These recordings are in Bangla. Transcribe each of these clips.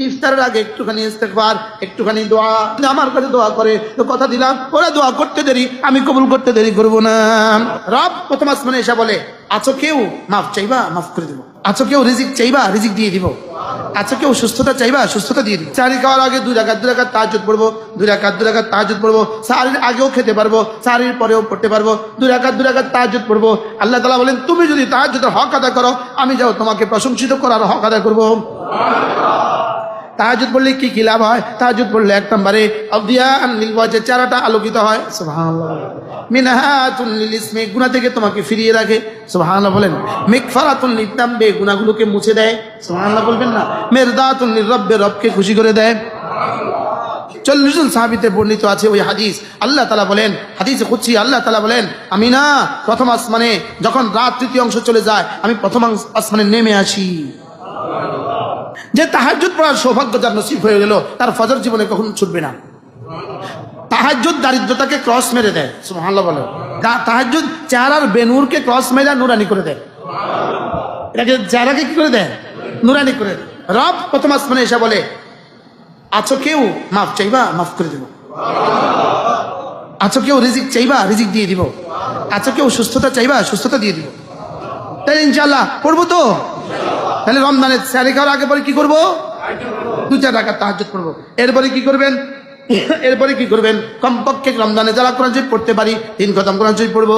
ইফতারের আগে একটুখানি ইস্তেগফার, একটুখানি দোয়া, আমার কাছে দোয়া করে তো কথা দিলাম, ওরা দোয়া করতে দেরি, আমি কবুল করতে দেরি করব না। রব প্রথম আসমানে এসে বলে, আছো কেউ মাফ চাইবা, মাফ করে দিব। আছো কেউ রিজিক চাইবা, রিজিক দিয়ে দিব। আচ্ছা কেউ সুস্থতা চাইবা, সুস্থতা দিয়ে দিব। চারি খাওয়ার আগে 2 রাকাত তাহাজ্জুদ পড়বো, 2 রাকাত তাহাজ্জুদ পড়বো। সাহারির আগেও খেতে পারবো, সাহারির পরেও পড়তে পারবো। 2 রাকাত তাহাজ্জুদ পড়বো। আল্লাহ তাআলা বলেন, তুমি যদি তাহাজ্জুদের হক আদায় করো, আমি যাও তোমাকে প্রশংসিত করার হক আদায় করবো। তাহাজ্জুদ পড়লে কি কি লাভ হয়? তাহাজ্জুদ পড়লে 1 নম্বরে আদিয়ান লিল ওয়াজহ, চেহারাটা আলোকিত হয়। সুবহানাল্লাহ। মিনহাতুন লিল ইসমি, গুনাহ থেকে তোমাকে ফিরিয়ে রাখে। সুবহানাল্লাহ বলেন। মিগফারাতুন লিল তামবি, গুনাহগুলোকে মুছে দেয়। সুবহানাল্লাহ বলবেন না? মিরদাতুন লির রাব্বি, রবকে খুশি করে দেয়। 40 জন সাহাবীতে বর্ণিত আছে ওই হাদিস। আল্লাহ তাআলা বলেন, হাদিসে কুদসি আল্লাহ তাআলা বলেন, আমি না প্রথম আসমানে যখন রাত 3য় অংশ চলে যায়, আমি প্রথম আসমানে নেমে আসি। যে তাহাজ্জুদ পড়ার সৌভাগ্য যার নসিব হয়ে গেল, তার ফজর জীবনে কখনো ছুটবে না। তাহাজ্জুদ দারিদ্রতাকে ক্রস মেরে দেয়। সুবহানাল্লাহ বলে। তাহাজ্জুদ চেহারার বেনূরকে ক্রস মেরে নুরানি করে দেয়। এটাকে চেহারাকে কি করে দেয়? নুরানি করে দেয়। রব প্রথম আসমানে এসে বলে, আছো কেউ মাফ চাইবা, মাফ করে দিব। আছো কেউ রিজিক চাইবা, রিজিক দিয়ে দিব। আছো কেউ সুস্থতা চাইবা, সুস্থতা দিয়ে দিব। তাই ইনশাআল্লাহ পড়বো তো। তাহলে রমজানের সারি খাওয়ার আগে পরে কি করবো? 2-4 রাকাত তাহাজ্জুদ পড়বো। এরপরে কি করবেন? এরপরে কি করবেন? কমপক্ষে রমজানে যারা কোরআন শরীফ পড়তে পারি 3 খতম কোরআন শরীফ পড়বো।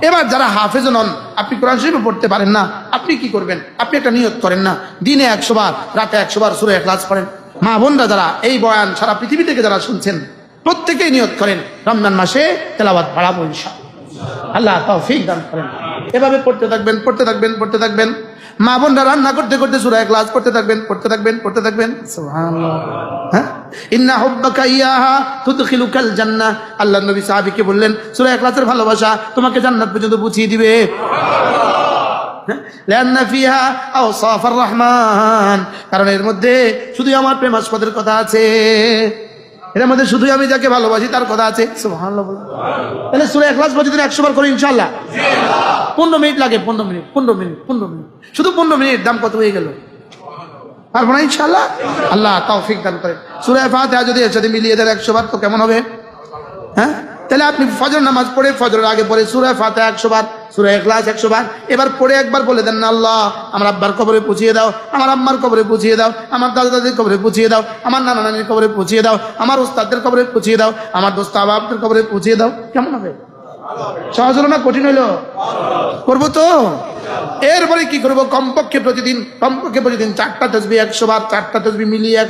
এবার যারা হাফেজ নন, আপনি কোরআন শরীফ পড়তে পারেন না, আপনি কি করবেন? আপনি একটা নিয়ত করেন না, দিনে 100 বার, রাতে 100 বার সূরা ইখলাস পড়েন। মা বোনরা যারা এই বয়ান সারা পৃথিবী থেকে যারা শুনছেন, প্রত্যেকেই নিয়ত করেন রমজান মাসে তেলাওয়াত বাড়াবো ইনশাআল্লাহ। আল্লাহ তৌফিক দান করেন। এভাবে পড়তে থাকবেন, পড়তে থাকবেন, পড়তে থাকবেন। মা বোনরা রান্না করতে করতে সূরা ইখলাস পড়তে থাকবেন, পড়তে থাকবেন, পড়তে থাকবেন। সুবহানাল্লাহ। হ্যাঁ, ইন্না হুব্বাকা ইয়াহা তুদখিলুকাল জান্নাহ। আল্লাহর নবী সাহাবীকে বললেন, সূরা ইখলাসের ভালোবাসা তোমাকে জান্নাত পর্যন্ত পৌঁছিয়ে দিবে। লিআন্না ফিহা আওসাফার রহমান, কারণ এর মধ্যে শুধু আমার প্রেমাস্পদের কথা আছে। এর মধ্যে শুধু আমি যাকে ভালোবাসি তার কথা আছে। সুবহানাল্লাহ। তাহলে সূরা ইখলাস প্রতিদিন 100 বার করি ইনশাআল্লাহ। 15 মিনিট লাগে, 15 মিনিট, 15 মিনিট, 15 মিনিট, শুধু 15 মিনিট। দাম কত হয়ে গেল? পারবো না ইনশাআল্লাহ। আল্লাহ তৌফিক দান করেন। সূরা ফাতিহা যদি এর সাথে মিলিয়ে দেন 100 বার, তো কেমন হবে? হ্যাঁ, তাহলে আপনি ফজর নামাজ পড়ে, ফজরের আগে পড়ে সূরা ফাতিহা 100 বার, সূরা ইখলাস 100 বার। এবার পড়ে একবার বলে দেন না, আল্লাহ আমার আব্বার কবরে পৌঁছিয়ে দাও, আমার আম্মার কবরে পৌঁছিয়ে দাও, আমার দাদা দাদির কবরে পৌঁছিয়ে দাও, আমার নানা নানির কবরে পৌঁছিয়ে দাও, আমার ওস্তাদদের কবরে পৌঁছিয়ে দাও, আমার দোস্ত আহবাবদের কবরে পৌঁছিয়ে দাও। কেমন হবে? সহজ হলো না কঠিন হইলো? করবো তো। এরপরে কি করবো? কমপক্ষে প্রতিদিন 4টা তাসবিহ 100 বার, 4টা তাসবিহ মিলিয়ে